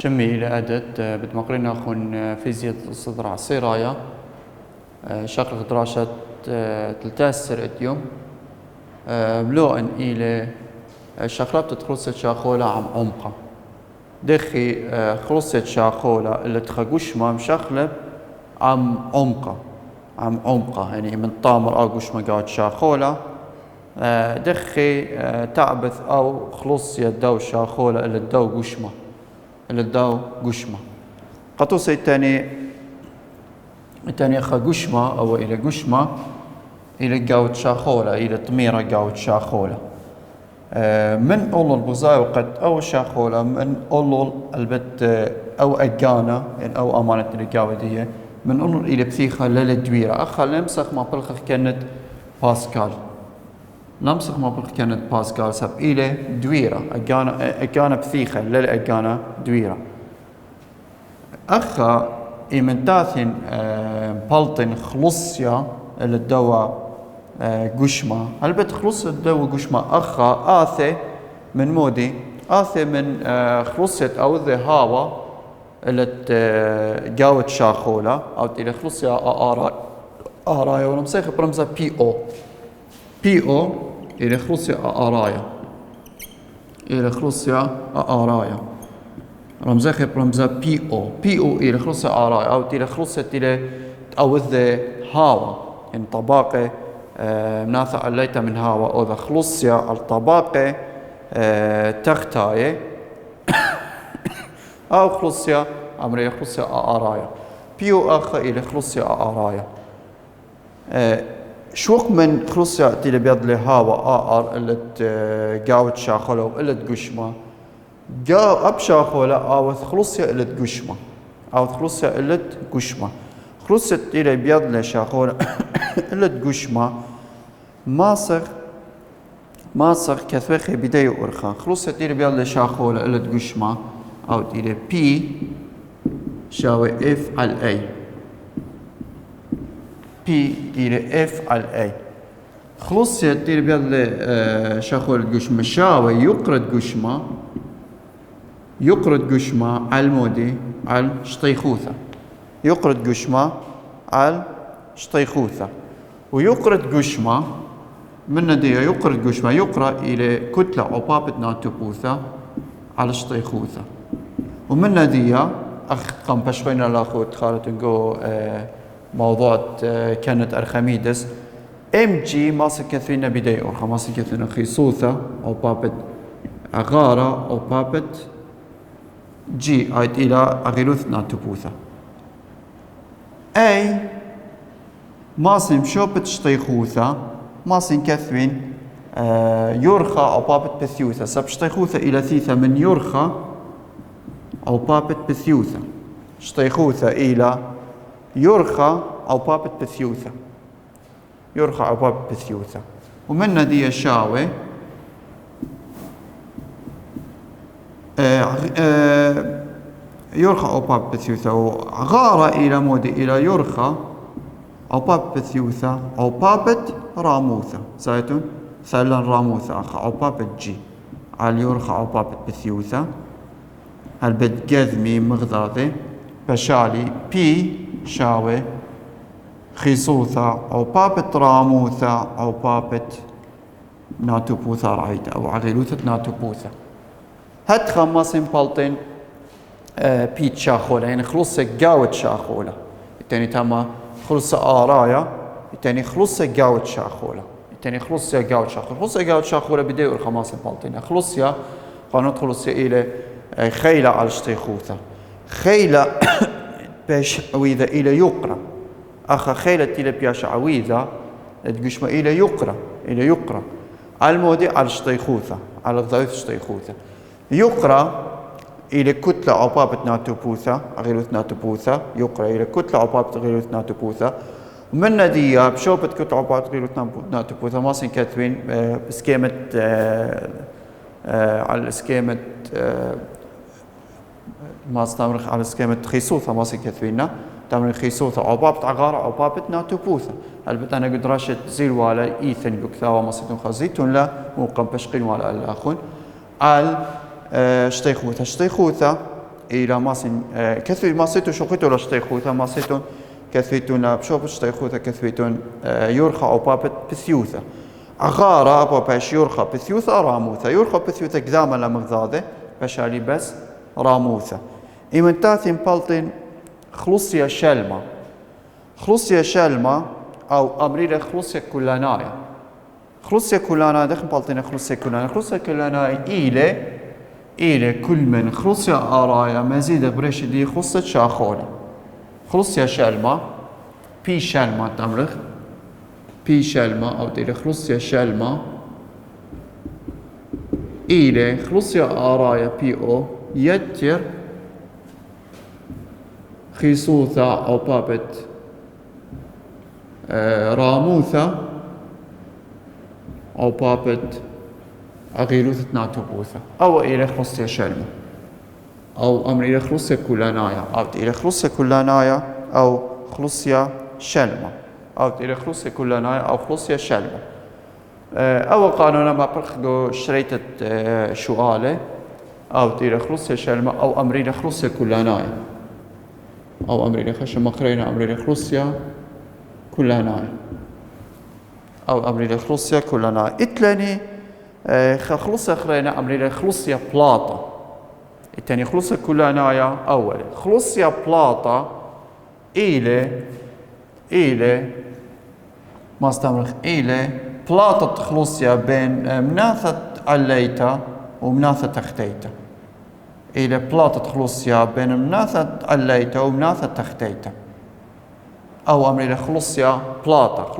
شمي إلى أدت بتمقرنا خون فيزياء الصدرع سيرايا شاقل دراسة تلتاسر اتيوم بلوئن إلى شاقلاب تتخلصت شاقولة عم عمقة دخي خلصت شاقولة اللي تخقوش ما مشاقلب عم عمقة يعني من طامر أقوش ما قاعد شاقولة دخي تعبث أو خلص يدو شاقولة اللي الدو قشمة قطوس الثاني أخا قشمة أو إلى قشمة إلى قاوت شاخولة إلى طميرة قاوت شاخولة من أول البزاي وقد أو شاخولة من أول البت أو أجانا يعني أو أمانة القاوة دي من أول إلى بثيخة للدويرة أخا لمسخ ما بلخ كانت باسكال لمسخ ما بلخ كانت باسكال سب إلى دويرة أجانا بثيخة للأجانا دويرة أخا إيمنتاثين بلطن خلصيا الدواء قشمة البت خلص الدواء قشمة أخا آثي من مودي آثي من خلصية أو ذهابة اللي جاوت شاخولة أو تيلي خلصيا آرايا ونمسيخ برمزة بي أو إلي خلصيا آرايا رمزخ برمزة بي أو إلى خلصة آراء أو تيلي خلصة تيلي أو ذا هاوا يعني طباقة مناثة عليتا من هاوا أو ذا خلصة الطباقة تختاية أو خلصة أمرية خلصة آرايا بيو أخا إلى خلصة آرايا شوق من خلصة تيلي بيض لي هاوا اللي تقاوت شاخلة واللي تقشمه جاء أبشاخولة أو خلصية إلى قشمة خلصت إلى بيض لشاخولة إلى قشمة ماسخ كثوخي بداية أرخان خلصت إلى بيض لشاخولة إلى قشمة أو إلى بي شاوي إف على أي بي إلى إف على أي خلصت إلى بيض لشاخولة قشمة شاوي يقرد قشمة على المودي على شطيخوثة يقرد قشمة على شطيخوثة ويقرد قشمة من ندية يقرد قشمة يقرأ إلى كتلة عبابة ناتوبوثة على شطيخوثة ومن ندية قام بشوينا الأخوة خالد نقول موضوع كانت أرخميدس ام جي ماسك كثيرنا بداية أرخى ماسك كثيرنا خيصوثة عبابة أغارة عبابة جي عيد إلى أغيلوث ناتوبوثة أي ماسن شوبت شطيخوثة ماسن كثوين يرخى أو بابت بثيوثة سب شطيخوثة إلى ثيثة من يرخى أو بابت بثيوثة شطيخوثة إلى يرخى أو بابت بثيوثة يرخى أو بابت بثيوثة ومن ندي شاوي يرخى أو باب بثيوثة وغارة إلى مودي إلى يرخى أو باب بثيوثة أو بابت راموثة سايتون ثلا راموثة أخا أو بابت جي على يرخى أو بابت بثيوثة البت جذمي مغضاضي بشالي بي شاوي خيصوثة أو بابت راموثة أو بابت ناتوبوثة رعيدة أو عغيلوثة ناتوبوثة هات خماسين بالطين بيت شاخولة يعني خلصة قاوت شاخولة التاني تاما خلصة آرايا التاني خلصة قاوت شاخولة التاني خلصة قاوت شاخولة بداية الخماسين بالطين خلصة قانون خلصة إلى خيلة على شطيخوثة خيلة باش عويذة إلى يقرأ أخا خيلة إلى بياش عويذة تقش ما إلى يقرأ على المودي على شطيخوثة على غضايث شطيخوثة يقرأ إلى كتلة عبابة ناتوبوثة غيلوث ناتوبوثة يقرأ إلى كتلة عبابة غيلوث ناتوبوثة ومن ندية بشوبة كتلة عبابة غيلوث ناتوبوثة ماسن كاتوين بسكيمة على سكيمة ما استمرخ على سكيمة خيصوثة ماسن كاتويننا تمر خيصوثة عبابة عغارة عبابة ناتوبوثة البت أنا قد راشد زيل ولا إيثن بكثاوة ماسن خزيتون لا موقم بشقين ولا الأخون على شطيخوثة إلى ماسن كثوي ماسيتو شقيتو لشتيخوثا ماسيتو كثويتون بشوب شتيخوثا كثويتون يورخا أو بابت بثيوثا أغارة أبو باش يورخا بثيوثا راموثا يورخا بثيوثا قداما لمغذاذة بشالي بس راموثا إمن تاثين بالتين خلصية شلمة خلصية شلمة أو أمريرة خلصية كلانايا خلصية كلانايا دخل بالتين خلصية كلانايا إلى كل من خلصية آرايا مزيد بريش دي خلصة شاخولة خلصية شلمة بي شلمة تمرخ بي شلمة أو دي خلصية شلمة إلى خلصية آرايا بي أو يتر خيصوثا أو بابت راموثا أو بابت أغيلوثة ناتوبوثا أو إلى خلصية شلمة أو أمر إلى خلصية كلانايا أو إلى خلصية كلانايا أو خلصية شلمة أو إلى خلصية كلانايا أو خلصية شلمة أو قانونا ما برخدو شريطة شؤالة أو إلى خلصية شلمة أو أمر إلى خلصية كلانايا أو أمر إلى خشم مقرينا أمر إلى خلصية كلانايا أو أمر إلى خلصية كلانايا إتلاني خلصية خرينا أمر إلى خلصية بلاطة التاني خلصية كلانايا أول خلصية بلاطة إلى ما استمرخ إلى بلاطة خلصية بين مناثة عليتا ومناثة تختيتا إلى بلاطة خلصية بين مناثة عليتا ومناثة تختيتا أو أمر إلى خلصية بلاطة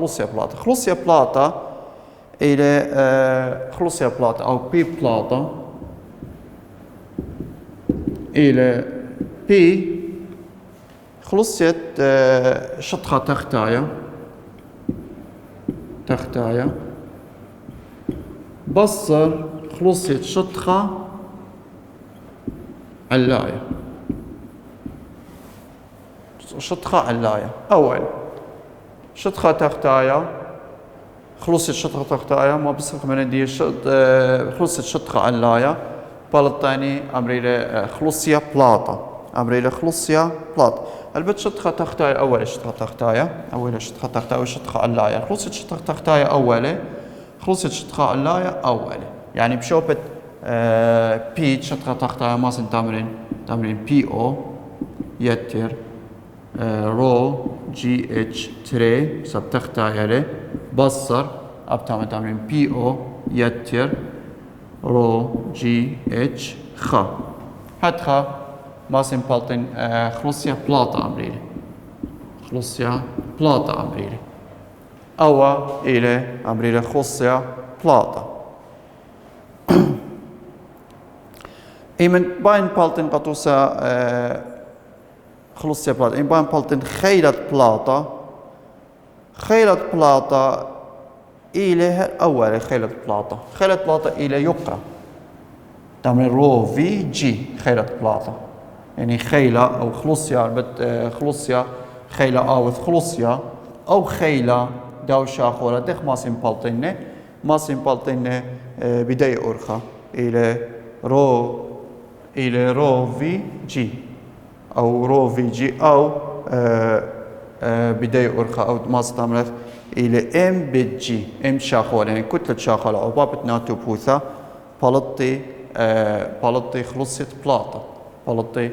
إلى خلصية بلاطة أو بي بلاطة إلى بي خلصية شطخة تختايا بصر خلصية شطخة علاية أول شطخة تختايا خلصية شطخة تختايا ما بصرخ من دي خلصية شطخة علاية بالتاني أمريلة خلصية بلاطة البت شطخة تختايا أول شطخة تختايا وشطخة علاية خلصية شطخة تختايا أولى خلصية شطخة علاية أولى يعني بشوبة بي شطخة تختايا ما سن تمرين بي أو يتر رو جي اتش تري سب تختايا له بصر أبتعمل تمرين بي أو يتر رو جي اتش خ حتى ما سنبالتن خلصية بلاطة أمريلي أو إلى أمريلي خلصية بلاطة إمن باين بالتن قطوسة خلصية بلاطة إمن باين بالتن خيلة بلاطة إلى أول خيلة بلاطة إلى يقرأ تعمل رو في جي خيلة بلاطة يعني خيلة أو خلصية خيلة أوث خلصية أو خيلة داوشا خورة دخ ما سنبالتين بداية أرخة إلى رو في جي أو رو في جي أو بداية أرخة أو ما استعملت إلى إم بالجي إم شاخولة يعني كتلة شاخولة أو بابت ناتو بوثا بالتي خلصية بلاطة بالتي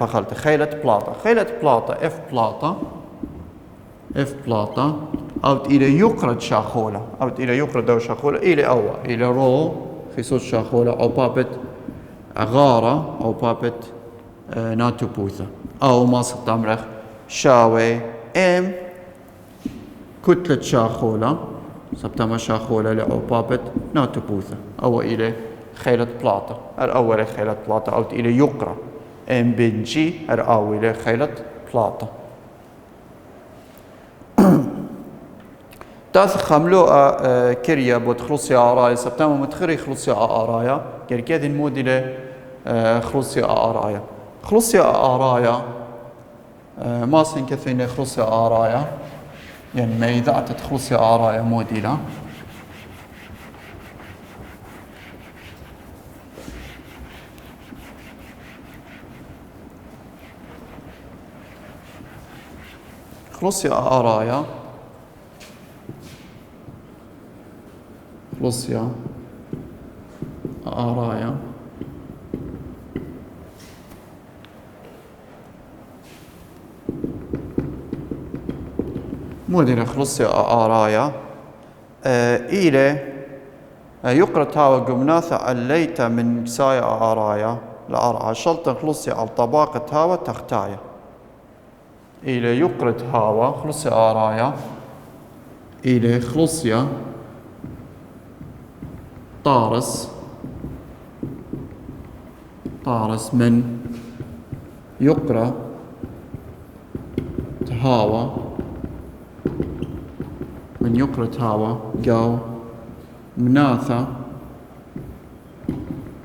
بخلت خيلة بلاطة اف بلاطة أو إلى يقرد شاخولة أو إلى يقرد دو شاخولة إلى رو في صوت شاخولة أو بابت غارة أو بابت ناتو بوثا أو ما ستمرخ شاوي ام كتلة شاخولة سبتما شاخولة لأو بابت ناتو بوثا أو إلى خيلة بلاطة الأول خيلة بلاطة أو إلى يقرأ ام بنجي الأول خيلة بلاطة تاث خملوء كريا بود خلصي آرايا سبتما متخري خلصي آرايا كركاد المودلة خلصي آرايا ما سنكثين خلصي آرايا يعني ما إذا أتت خلصي آرايا مودلة خلصيا آرايا خلصيا آرايا مدير خلصيا آرايا إلى يقرأ تاوى قمناثة الليت من سايا آرايا لأرعى شلطن خلصي على طباقة هاوى تختايا إلى يقرأ هاوى خلصي آرايا إلى خلصيا طارس من يقرأ تهاوى من يقرأ تهاوى قاو مناثة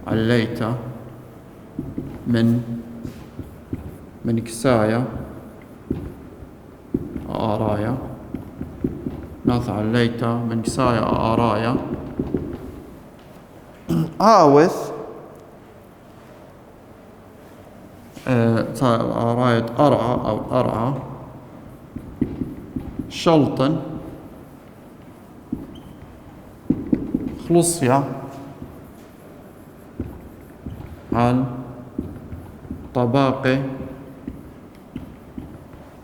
عليتا من كسايا آرايا ناثة عليتا من كسايا آرايا آوث آراية أرعى أو أرعى شلطن خلصيا عن طباقة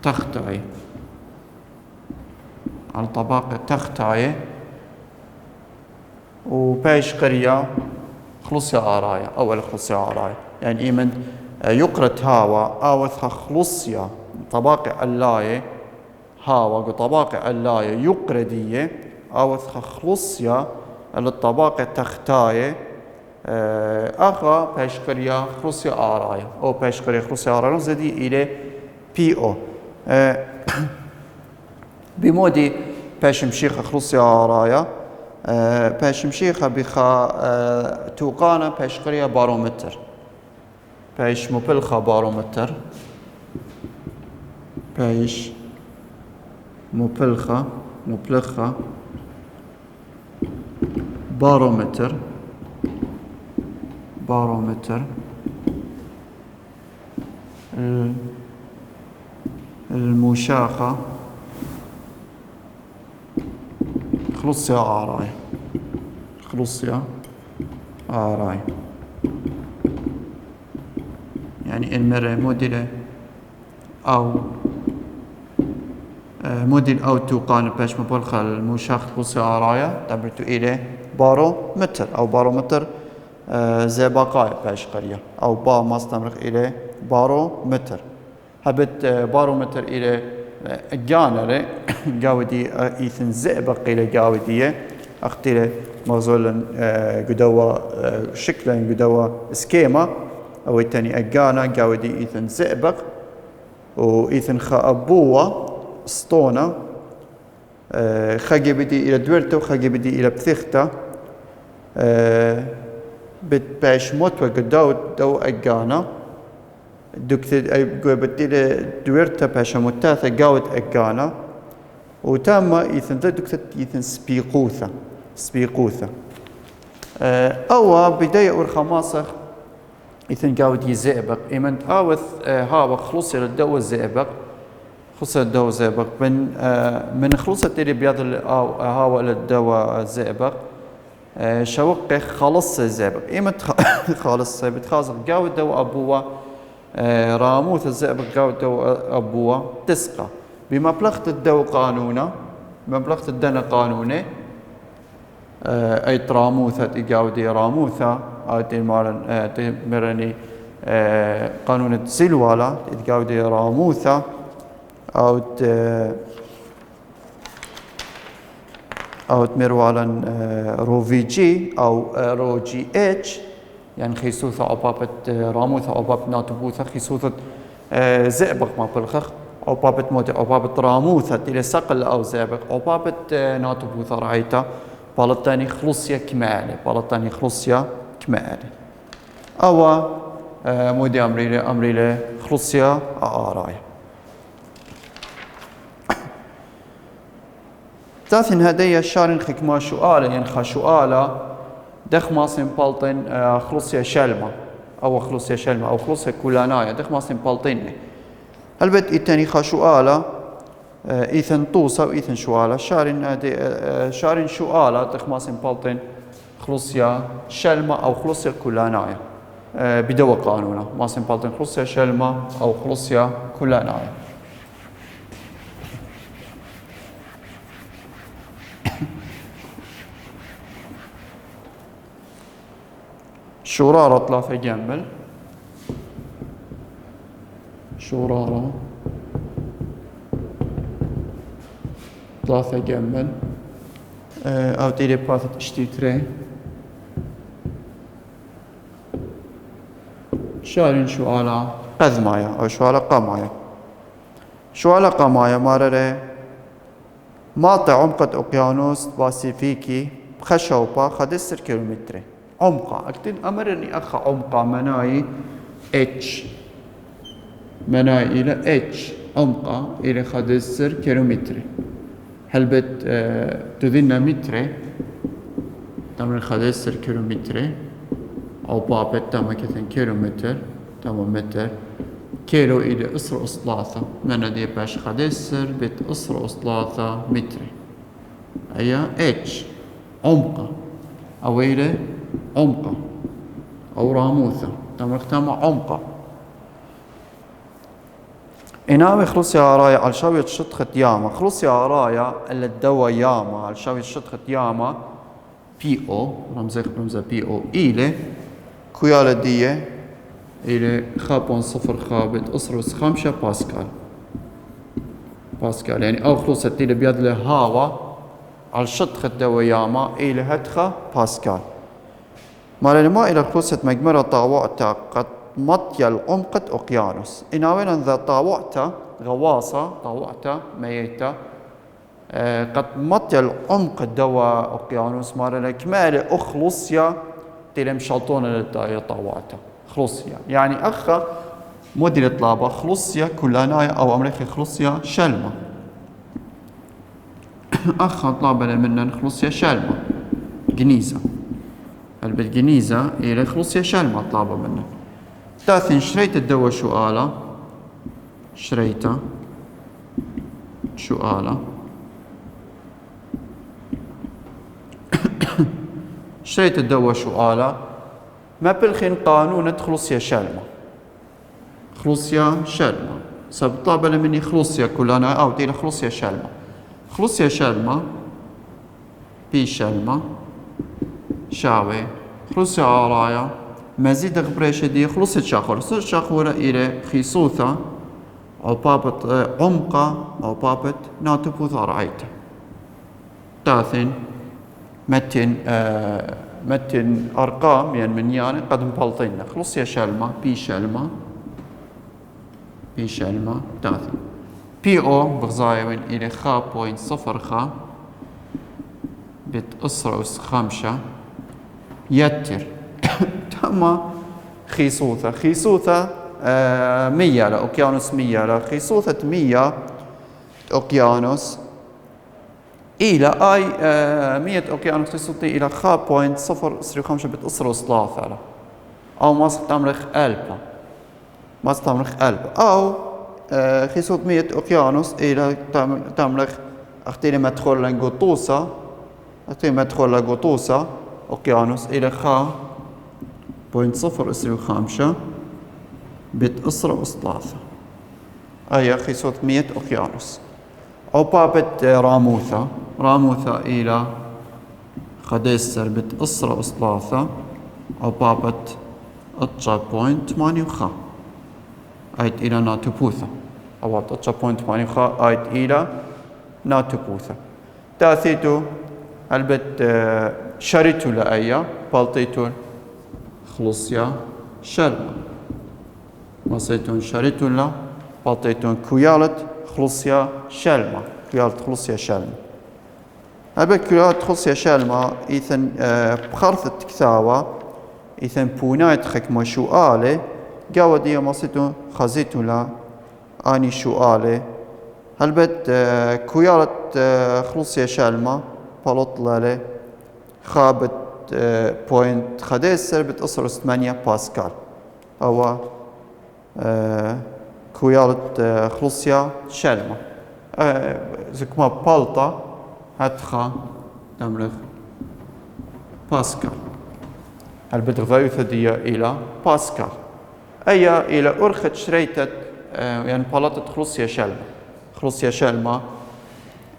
تختعي على طباقة تختعي وباش قرية خلصيا آرايا أول خلصيا آرايا يعني إيمن يقرأ هاوى آوثها خلصيا طباقة اللاية هاوى وطباقة اللاية يقرأ دية آوثها خلصيا الطباقة تختاية أخا باشقريا خلصيا آرايا أو باشقريا خلصيا آرايا زدي إلى بي أو بمودي باشمشيخة خلصيا آرايا باشمشيخة بخا توقانا باشقريا بارومتر باش مبلخة بارومتر باش مبلخة بارومتر المشاخة خلصيا آراي يعني المرة موديل أو موديل أو توقان باش مبلخة المشاخ خلصيا آرايا تبرتو إلى بارومتر أو بارومتر زي بقايا باش قرية أو با مستمرق إلى بارومتر هبت بارومتر إلى جانرة جاودي إيثن زئبق إلى جاودية أختيله مغزولا قدوة شكلا قدوة سكيما أو التاني أجانا جاودي إيثن زئبق وإيثن خابوة سطونة خاجي بدي إلى دورته خاجي بدي إلى بثيخته باش موتوا دو أجانا دكتور بدي دورته باش متاثة جاود أجانا وتم إيثن دكتور إيثن سبيقوثة أو بداية أورخماسخ إيثن جاود يزئبق إيمن آوث هاو خلصي للدو الزئبق خلصي للدو الزئبق من خلصة اللي بيض هاو للدو الزئبق شوقي خلص الزئبق إيمن خالص بتخاصق جاود دو أبوه راموث الزئبق جاود دو أبوه تسقى بمبلغة الدو قانونه بمبلغة الدنا قانونه أي تراموثة تجاودي راموثة أو تمرني قانون الزلوالة تجاودي راموثة أو تمروالا روفيجي أو روجي اتش يعني خيسوثة أو بابت راموثة أو بابت ناتبوثة خيسوثة زئبق ما بالخخ أو بابت موت أو بابت راموثة إلى سقل أو زئبق أو بابت ناتبوثة رعيته بالتاني خلصيا كمالي أو مودي أمري خلصيا آراي ذاتن هدية شارن خكما شؤالة ينخا شؤالة دخ ماسن بالطن خلصيا شلمة أو خلصيا كولانايا دخ ماسن بالطن هلبت إتاني خا شؤالة إيثن طوسة وإيثن شوالة شارين شوالة تخماسين بالطين خلصيا شلمة أو خلصيا كلانايا بدوا قانونا ماسين بالطين خلصيا شلمة أو خلصيا كلانايا. شرارة ثلاثة جنبل شرارة ثلاثة جنبل أو تيري باثت اشتيتري شارين شوالا قذمايا أو شوالا قمايا شوالا قمايا مارري ماطع عمقة أوقيانوس باسيفيكي بخشوبة 11 كيلومتر عمقة أكتن أمرني أخا عمقة مناي اتش مناي إلى اتش عمقة إلى 11 كيلومتر هل بت تذن متر تمر 11 كيلومتر أو بابت تم كثن كيلومتر تم متر كيلو إلى إصر أصلاثة من دي باش 11 بت إصر أصلاثة متر أي اتش عمقة أو إلى عمقة أو راموثة تم عمقة إناوي خلص يا رايا على شاوية شطخة ياما خلص يا رايا اللي الدوا ياما على شاوية شطخة ياما بي او رمزة بي او إلى كويالة دية إلى 0.0 خابت أصرس 5 باسكال يعني أو خلصت إلى بيد له هاوا على شطخة دوا ياما إلى هدخة باسكال مال الماء إلى خلصت مجمرة طاوعتا قد مطيل عمقة أوقيانوس إناوين ذا طاوعتا غواصة طاوعتا ميتة قد مطيل عمق دوا أوقيانوس مال كمال أخلصيا تلم شلطون للداية طاوعتا خلصيا يعني أخا مدير طلابة خلصيا كلانايا أو أمريكا خلصيا شلمة أخا طلابة منا خلصيا شلمة جنيزة البالجنيزة إلى خلصيا شلمة طلابة منا تاثن شريت الدوا شؤالة شريته شؤالة شريت الدوا شؤالة ما بالخين قانون خلصيا شلمة خلصيا شلمة سبطابة مني خلصيا كلنا أو دينا خلصيا شلمة خلصيا شلمة بي شلمة شاوي خلصيا عرايا مزيد غبريشة دي خلصت شاخورة إلى خيصوثة أو بابت عمقة أو بابت ناتبوث رعيته تاثن متن أرقام يعني من يعني قد مبلطينا خلص يا شلمة بي شلمة تاثن بي أو بغزايوين إلى 0.0 بتأسرس 5 يتر تم خيصوثة 100 لأوقيانوس 100 خيصوثة 100 أوقيانوس إلى أي 100 أوقيانوس خيصوثة إلى 0.035 بتأسرس 3 أو ما ستمرخ ألبا أو خيصوث 100 أوقيانوس إلى تمرخ أختير مدخول لغوطوسة أوقيانوس إلى 0.025 بتأسرس 3 أي خيصوث 100 أوقيانوس أو بابت راموثة إلى 11 بتأسرس 3 أو بابت 8.8 أيت إلى ناتوبوثا أو 8.8 أيت إلى ناتوبوثا تاثيتو البت شريتو لأيا بالتيتو خلصيا شلمة مصيتون شريتو لا بالتيتون كويالت خلصيا شلمة كويالت خلصيا شلمة البت كويالت خلصيا شلمة إيثن بخرثة كثاوة إيثن بونايت خكمة شؤالة قاودية مصيتون خزيتو لا آني شؤالة البت كويالت خلصيا شلمة بالطلالة خابت بوينت 11 بتأسرس 8 باسكال أو كويالت خلصيا شلمة زكما بالطا هتخا دمرخ باسكال البدر ضيوث دي إلى باسكال أي إلى أرخت شريتت يعني بالطت خلصيا شلمة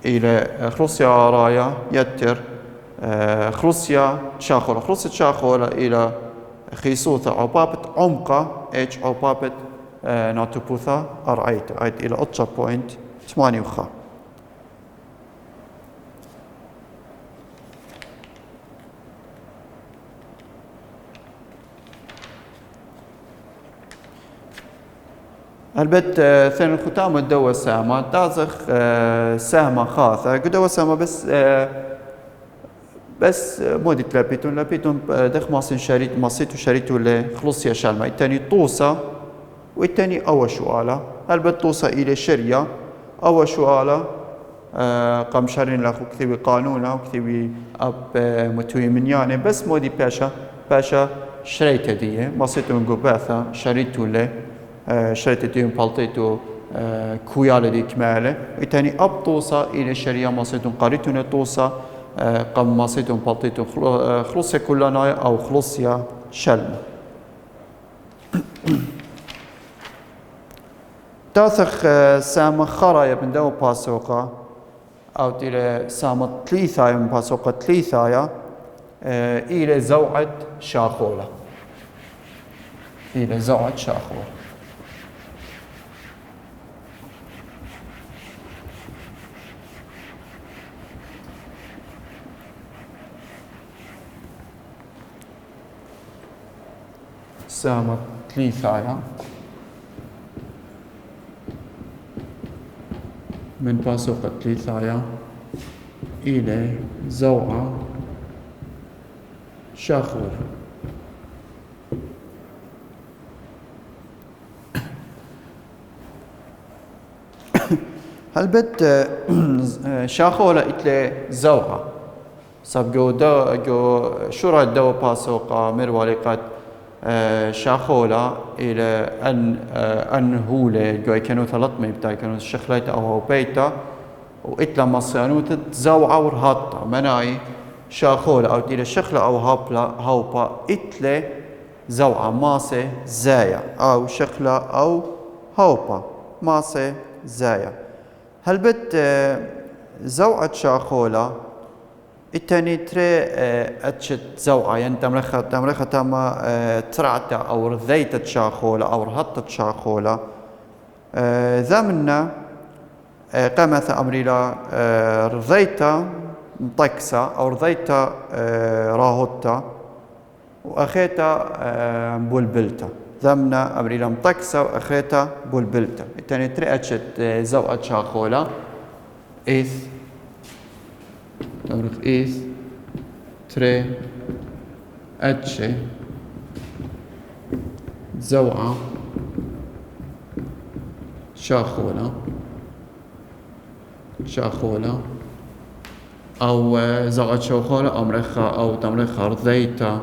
إلى خلصيا رايا يتر خلصيا تشاخولة إلى خيسوثة أو بابت عمقة إيش أو بابت ناتوبوثا أرأيت إلى 8.8 البت ثاني الختام الدوا سامة تازخ سامة خاصة قدوا سامة بس مودي لابيتون دخ ماسين شريط ماسيتو شريطو لخلصيا شالما التاني طوسة والتاني أوا شوالا البت طوسة إلى شرية أوا شوالا قام شارين لاخو كتبي قانونا وكتبي أب متوي من يعني بس مودي باشا شريطة دي ماسيتو من قباثة شريطو له شريطة دي مبالطيتو كويالة دي كمالة والتاني أب طوسة إلى شرية ماسيتو قاريتو طوسة قام ماسيتو مبالطيتو خلصيا كلنا أو خلصيا شلم تاثخ سام خرايا من دو باسوقا أو تيلي سام تليثايا من باسوقا تليثايا إلى زوعة شاخولة سامة تليثايا من باسوقة تليثايا إلى زوعة شاخور هلبت شاخولة إتلي زوعة سبقو جو شورا دو باسوقة مروالقات شاخولة إلى أن هولة جوي كانوا ثلاثة بتاعي كانوا الشخلات أو بيتا وإتلا مصيانوت زوعة ورهاطة مناي شاخولة أو إلى شخلة أو هوبا إتلا زوعة ماسة زايا أو شخلة أو هوبا ماسة زايا هلبت زوعة شاخولة التاني تري أتشت زوعة يعني تمرخة تاما ترعتا أو رذيتا تشاخولة أو رهطة تشاخولة ذامنا قامت أمريلا رذيتا مطكسة أو رذيتا راهوتا وأخيتا بولبلتا ذامنا أمريلا مطكسة وأخيتا بولبلتا التاني تري أتشت زوعة تشاخولة إيث تمرخ إيث تري أتشي زوعة شاخولة أو زوعة شاخولة أو مرخة أو تمرخة رذيتا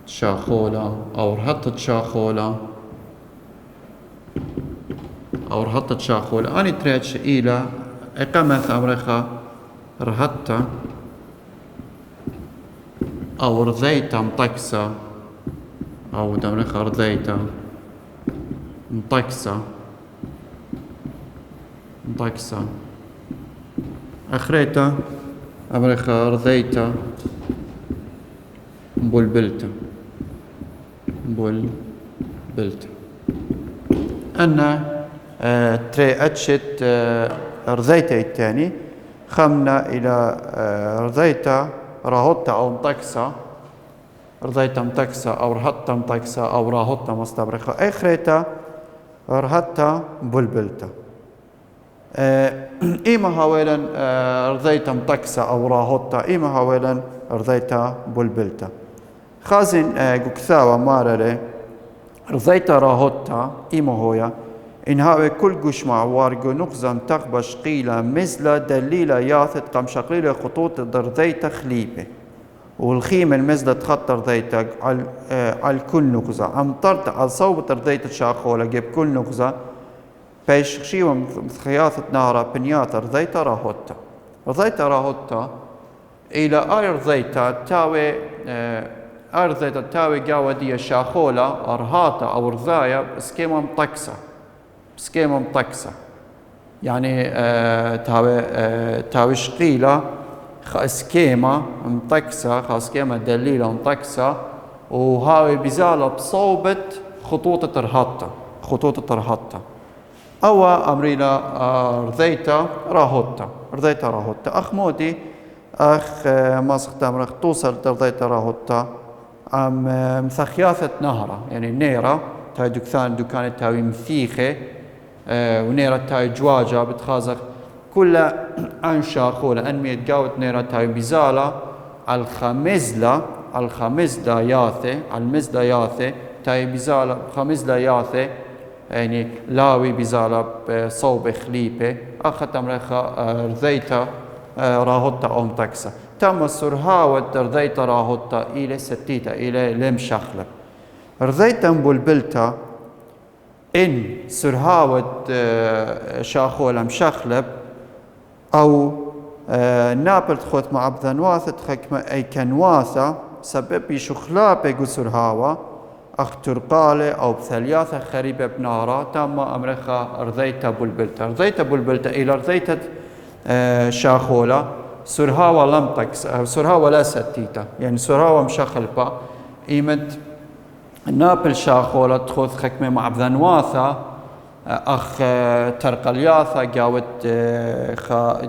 شاخولة أو رهطة شاخولة أني تري أتشي إلى إقامة أمريكا رهطة أو رذيتا مطكسة أو دمرخة رذيتا مطكسة أخريتا أمريكا رذيتا بولبلتا أنا تري أتشت رذيتا الثاني خمنا إلى رذيتا راهوتا أو مطكسة رذيتا مطكسة أو رهطة مطكسة أو راهوتا مستبرخة أخريتا رهطة بلبلتا إيما هاويلا رذيتا مطكسة أو راهوتا إيما هاويلا رذيتا بلبلتا خازن قكثاوة مارلي رذيتا راهوتا إيما هويا إن هاوي كل قشمع وارقو نقزم تخبش قيلة مزلة دليلة ياثت قم شقليلة خطوط درذيتا خليبة والخيمة المزلة تخط رذيتا على كل نقزة أمطرت على صوب رذيتا شاخولة جيب كل نقزة بيش شيوم خياثة نارا بنياتا رضيتا راهوتا رضيتا راهوتا إلى رضيتا تاوي رضيتا تاوي قاودية شاخولة أرهاتا أو رضايا بسكيمة مطكسة بسكيمة مطكسة يعني تاوي شقيلة سكيمة مطكسة سكيمة دليلة مطكسة وهاوي بزالة بصوبة خطوط رهاتا خطوط رهاتا أو أمريلا رضيتا راهوتا رضيتا راهوتا أخ مودي أخ ماسخ تامرخ توصل رضيتا راهوتا أم مثخياثة نهرة يعني نيرة تاي دكان تاوي مثيخة ونيرة تاوي جواجة بتخازخ كل أنشا خولة أنمية تقاوت نيرة تاوي بزالة الخمزلة ياثة المزلة ياثة تاوي بزالة خمزلة ياثة يعني لاوي بزالة بصوب خليبة أخت أمريخا رضيتا راهوتا أم تكسا تم السرهاوة رضيتا راهوتا إلى ستيتا إلى لم شخلب رضيتا بلبلتا إن سرهاوة شاخولة مشخلب أو نابلت خوت مع بذنواثة خكمة أي كنواثة سبب يشخلابة قسرهاوة أخترقالة أو بثلياثة خريبة بنارة تم أمريكا رضيتا بلبلتا إلى رضيتا شاخولة سرهاوة لم تكس سرهاوة لا ستيتا يعني سرهاوة مشخلبة إيمت نابل شاخولة تخوث خكمة مع بذنواثة أخ ترقلياثة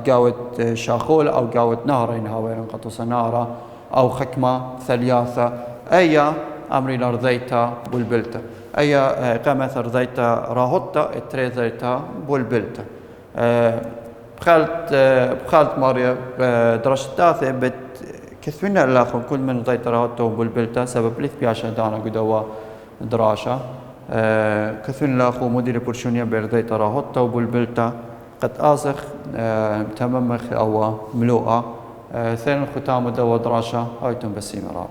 قاوت شاخولة أو قاوت نهرين هاوين قطوس نارة أو خكمة ثلياثة أي أمري رضيتا بلبلتا أي قامت رضيتا راهوتا اتريزيتا بلبلتا بخالت ماريا درشتاثة بت كثمنا الآخر كل من رضيتا راهوتا وبلبلتا سبب ليث بياشا دانا قدوا دراشة كثمنا الآخر مدير برشونيا برضيتا راهوتا وبلبلتا قد آسخ تممخ أو ملوءة ثاني الختام دوا دراشة هايتم بسيم راب